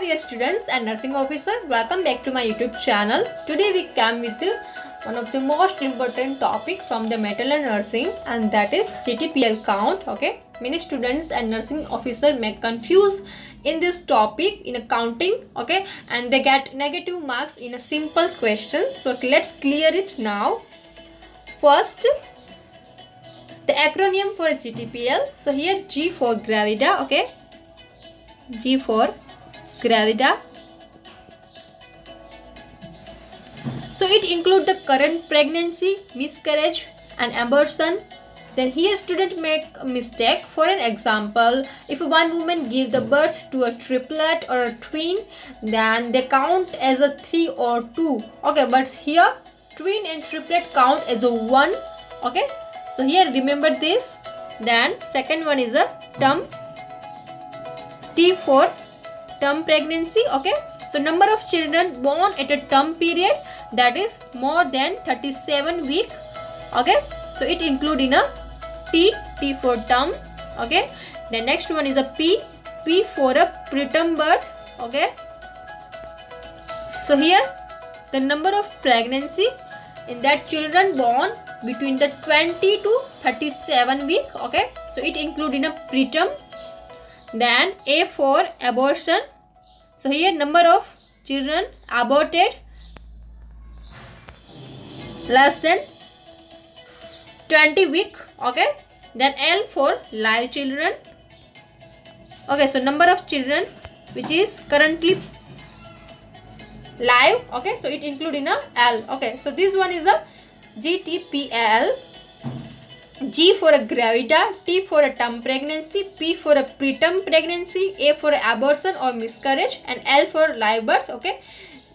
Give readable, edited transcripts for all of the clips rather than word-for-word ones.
dear students and nursing officer, welcome back to my YouTube channel. Today we come with one of the most important topic from the maternal nursing, and that is GTPL count. Okay, many students and nursing officer may confuse in this topic in accounting. Okay, and they get negative marks in a simple question. So let's clear it now. First, the acronym for GTPL. So here G for Gravida. Okay, G for Gravida. So it includes the current pregnancy, miscarriage and abortion. Then here student make a mistake. For an example, if one woman give the birth to a triplet or a twin, then they count as a 3 or 2. Okay, but here twin and triplet count as a 1. Okay, so here remember this. Then second one is a term. T for term pregnancy. Okay, so number of children born at a term period, that is more than 37 weeks. Okay, so it include in a T for term. Okay, the next one is a P for a preterm birth. Okay, so here the number of pregnancy in that children born between the 20 to 37 week. Okay, so it include in a preterm. Then A for abortion. So here number of children aborted less than 20 week. Okay, then L for live children. Okay, so number of children which is currently live. Okay, so it include in a L. Okay, so this one is a GTPL. G for a gravida, T for a term pregnancy, P for a preterm pregnancy, A for abortion or miscarriage, and L for live birth. Okay,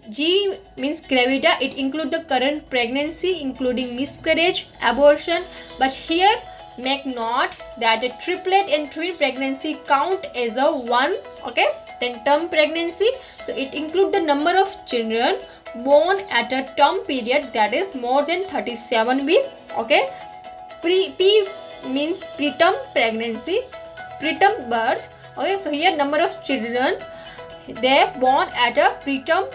G means gravida. It includes the current pregnancy including miscarriage, abortion, but here make note that a triplet and twin pregnancy count as a 1. Okay, then term pregnancy, so it includes the number of children born at a term period, that is more than 37 weeks. Okay, P means preterm pregnancy, preterm birth. Okay, so here number of children they born at a preterm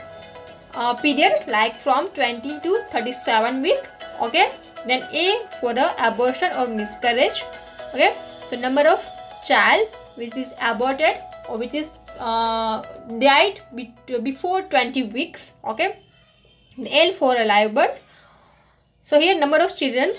period, like from 20 to 37 week. Okay, then A for the abortion or miscarriage. Okay, so number of child which is aborted or which is died before 20 weeks. Okay, L for a live birth. So here number of children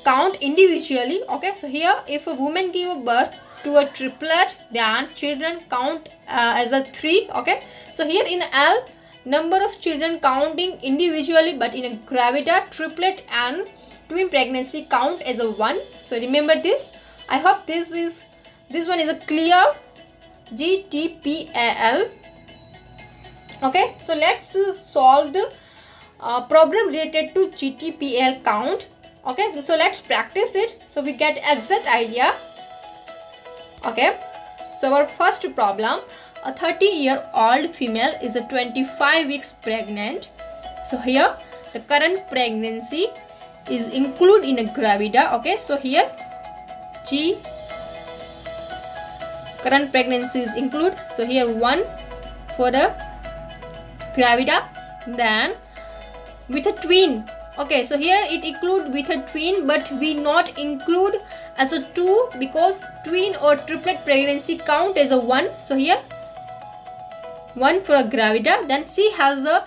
count individually. Okay, so here if a woman give birth to a triplet, then children count as a 3. Okay, so here in L number of children counting individually, but in a gravida, triplet and twin pregnancy count as a 1. So remember this. I hope this one is a clear GTPL. Okay, so let's solve the problem related to GTPL count. Okay, so let's practice it so we get exact idea. Okay, so our first problem, a 30-year-old female is a 25 weeks pregnant. So here the current pregnancy is included in a gravida. Okay, so here G current pregnancy is included. So here 1 for the gravida. Then with a twin. Okay, so here it include with a twin, but we not include as a 2 because twin or triplet pregnancy count as a 1. So here 1 for a gravida. Then she has a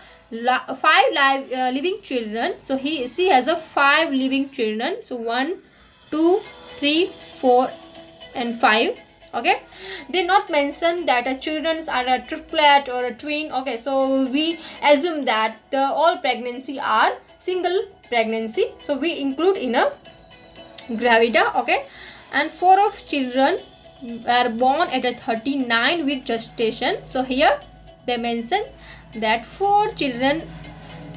5 living children. So she has a 5 living children. So 1, 2, 3, 4 and 5. Okay, they not mention that a children are a triplet or a twin. Okay, so we assume that the all pregnancy are single pregnancy, so we include in a gravida. Okay, and 4 of children were born at a 39 week gestation. So here they mention that 4 children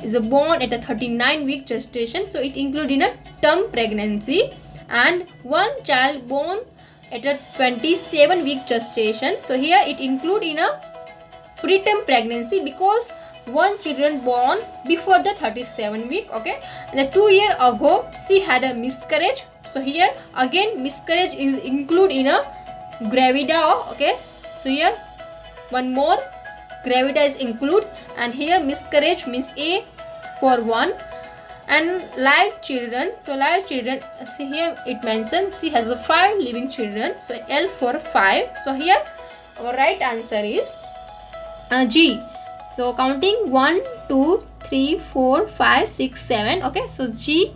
is born at a 39 week gestation, so it include in a term pregnancy, and 1 child born at a 27 week gestation. So here it include in a preterm pregnancy because 1 children born before the 37 week. Okay, and the 2 years ago she had a miscarriage. So here again miscarriage is included in a gravida. Okay, so here one more gravida is include, and here miscarriage means A for 1, and live children, so live children, see here it mentions she has 5 living children, so L for 5. So here our right answer is G. So counting 1 2 3 4 5 6 7. Okay, so G,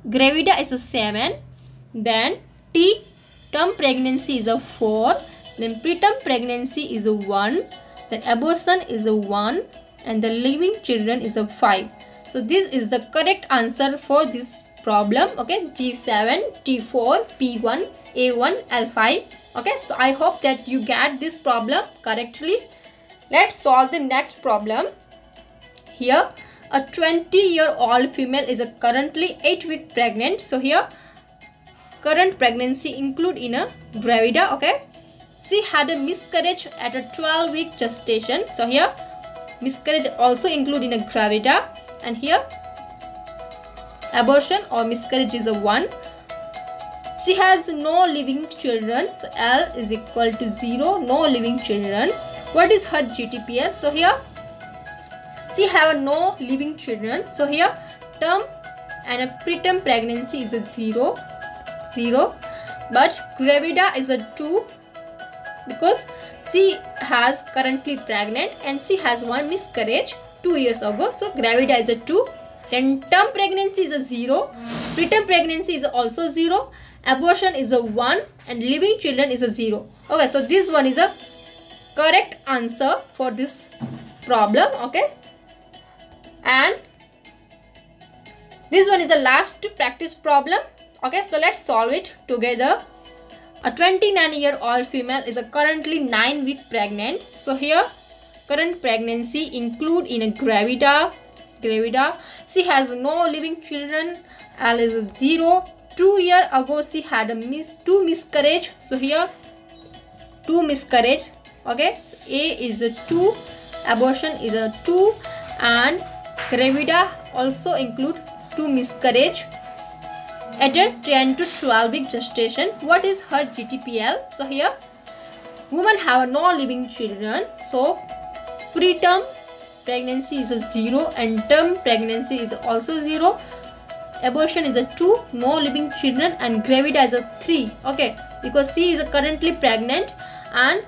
gravida is a 7, then T, term pregnancy is a 4, then preterm pregnancy is a 1, then abortion is a 1, and the living children is a 5. So this is the correct answer for this problem. Okay, G7, T4, P1, A1, L5. Okay, so I hope that you get this problem correctly. Let's solve the next problem. Here a 20-year-old female is currently 8 weeks pregnant. So here current pregnancy include in a gravida. Okay, she had a miscarriage at a 12-week gestation. So here miscarriage also include in a gravida, and here abortion or miscarriage is a 1. She has no living children, so L is equal to 0, no living children. What is her GTPL? So here she have no living children, so here term and a preterm pregnancy is a 0, but gravida is a 2 because she has currently pregnant and she has 1 miscarriage 2 years ago, so gravida is a 2. Then term pregnancy is a 0, preterm pregnancy is also 0, abortion is a 1, and living children is a 0. Okay, so this one is a correct answer for this problem. Okay, and this one is the last practice problem. Okay, so let's solve it together. A 29-year-old female is currently 9 weeks pregnant. So here current pregnancy include in a gravida. She has no living children. L is a 0. 2 years ago she had a 2 miscarriage. So here 2 miscarriage. Okay, A is a 2, abortion is a 2, and gravida also include 2 miscarriage at a 10 to 12 week gestation. What is her GTPL? So here women have no living children, so preterm pregnancy is a 0 and term pregnancy is also 0. Abortion is a 2, no living children, and gravida is a 3. Okay, because she is currently pregnant and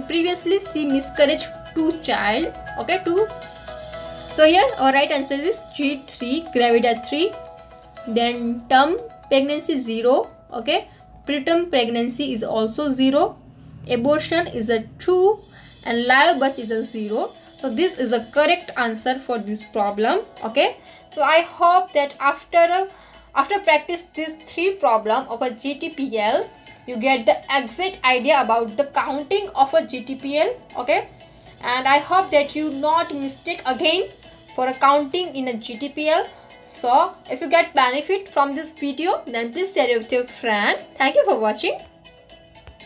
previously she miscarriage 2 child. Okay, 2. So here our right answer is G3, gravida 3. Then term pregnancy 0. Okay, preterm pregnancy is also 0. Abortion is a 2, and live birth is a 0. So this is a correct answer for this problem. Okay, so I hope that after practice these 3 problem of a GTPL, you get the exact idea about the counting of a GTPL. Okay, and I hope that you not mistake again for a counting in a GTPL. So if you get benefit from this video, then please share it with your friend. Thank you for watching.